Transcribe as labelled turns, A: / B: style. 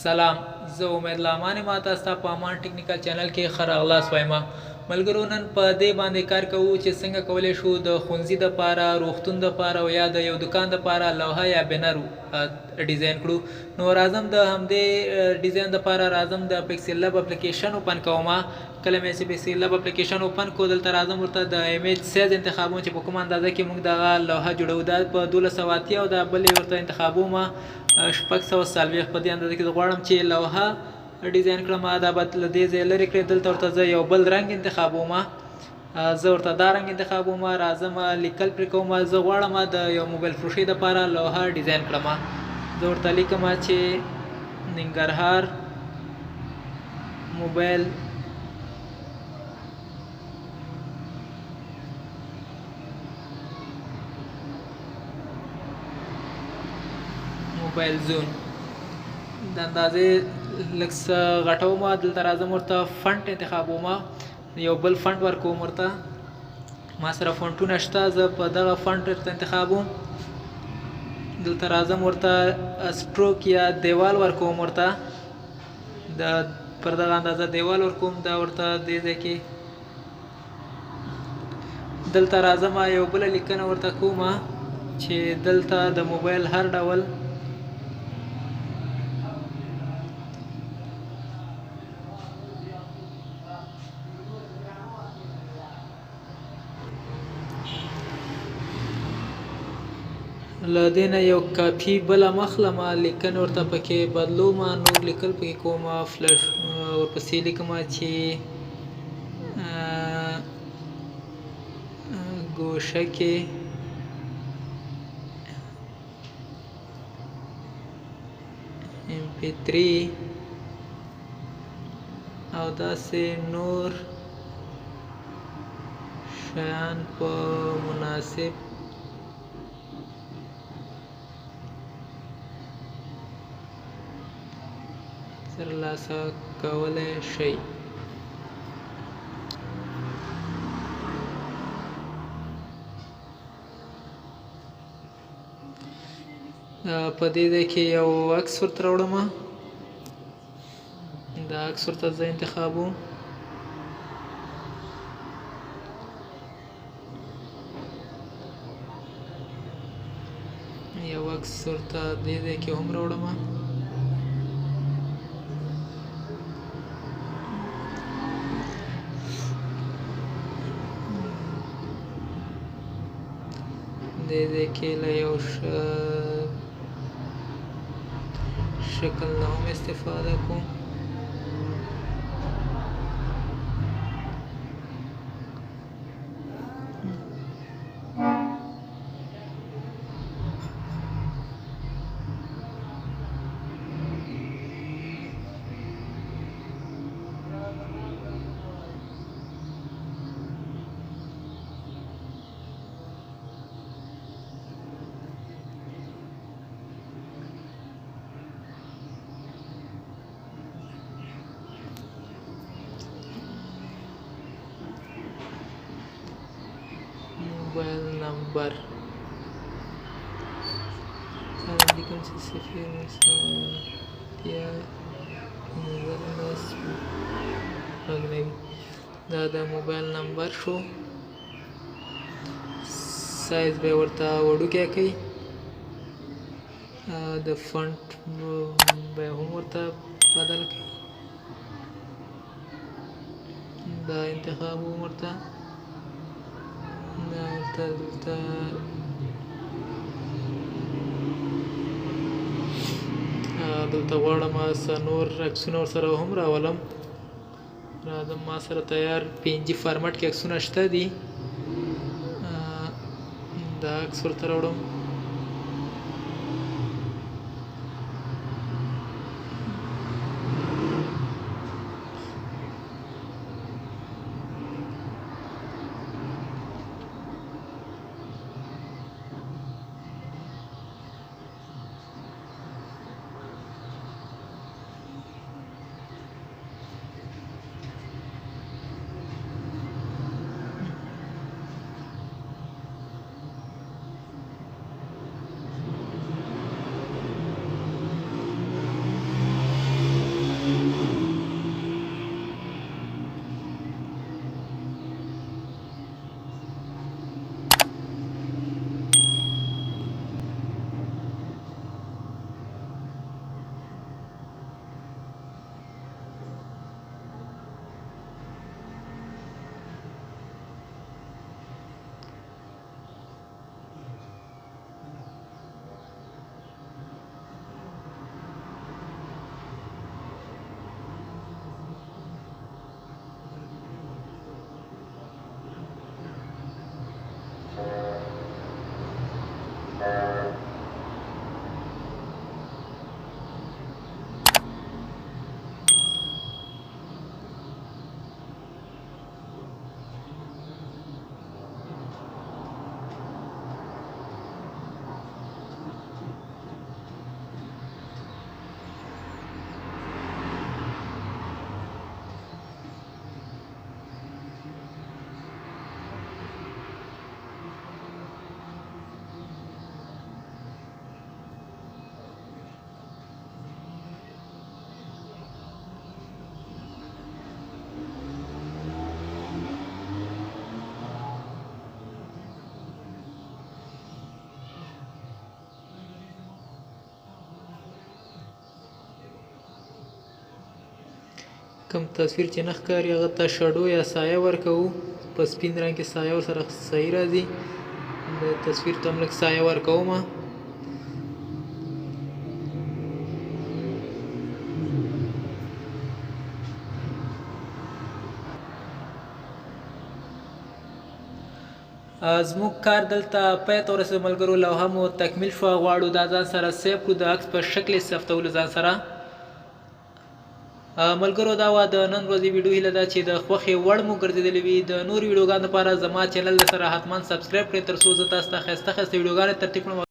A: سلام، زه امید لامان ما تاسو ته په امان ټیکنیکل چینل کې ښه راغلاست وایم. ملګرو، نن په دې باندې کار کوو چې څنګه کولی شو د ښوونځي دپاره، روغتون دپاره او یا د یو دکان دپاره لوحه یا بینر ډیزاین کړو. نو راځم د همدې ډیزاین دپاره راځم د پکسل لب اپلیکیشن اوپن کوم. کله مې چې پکسل لب اپلیکیشن اوپن کړو، دلته راځم ورته د ایمیج سایز انتخابوم چې په کومه اندازه کې موږ دغه لوحه جوړو. دا په 1280 او دا بل ورته انتخابوم 640. په دې اندازه کې زه غواړم چې لوحه ډیزاین کړم. دا به له دې ځایه لرې کړې. دلته ورته زه یو بل رنګ انتخابوم. زه ورته دا رنګ انتخابوم. راځم لیکل پرې کوم. زه غواړم د یو موبایل فروشۍ دپاره لوحه ډیزاین کړم. زه ورته لیکم چې ننګرهار موبایل زون. د اندازې لږ څه غټوم. دلته راځم ورته فنټ انتخابوم. یو بل فنټ ورکوم ورته. ما سره فنټونه شته، زه په دغه فنټ ورته انتخابوم. دلته راځم ورته سټروک یا دیوال ورکوم ورته. پر دغه اندازه دیوال ورکوم. دا ورته دې ځای کې دلته راځم یو بله لیکنه ورته کوم چې دلته د موبایل هر ډول له دې نه یو کاپي بله مخلم لیکنه ورته پکې بدلوم. نور لیکل پکې کوم. فلش ورپسې لیکم چې ګوشه کې MP3 او داسې نور شیان په مناسب ترلاسه کولی شئ. په دې ځای کې یو عکس ورته راوړم. دا عکس ورته زه انتخابوم. یو عکس ورته دې ځای کې هم راوړم. دې ځای کې له یو شکل نه هم استفاده کوم. موبایل نمبر لیکم چې 0 دا د موبایل نمبر شو. سایز به ورته وړوکی کوي. د فونټ به هم ورته بدل کوي. دا انتخاب هم ورته دلته غواړم نور عکسونه ورسره هم راولم. راځم، ما سره تیار PNG فارمټ کې عکسونه شته دي. دا عکس ورته راوړم. کوم تصویر چې نه ښکاري هغه ته شډو یا سایه ورکوو. په سپین رنګ کې سایه ورسره صحیح راځي. د تصویر ته هم لږ سایه ورکوم. زموږ کار دلته پای ته ورسېد ملګرو. لوحه مو تکمیل شوه. غواړو دا ځان سره سیف کړو د عکس په شکل یې ثبتولو ځان سره. ملګرو دا وه د نن ورځې ویډیو. هیله ده چې د خوښې وړ مو ګرځېدلې وي. د نورو ویډیوګانو لپاره زما چینل سره حتما سبسکرایب کړئ تر څو زه تاسو ته ښایسته ښایسته ویډیوګانې ترتیب کړم.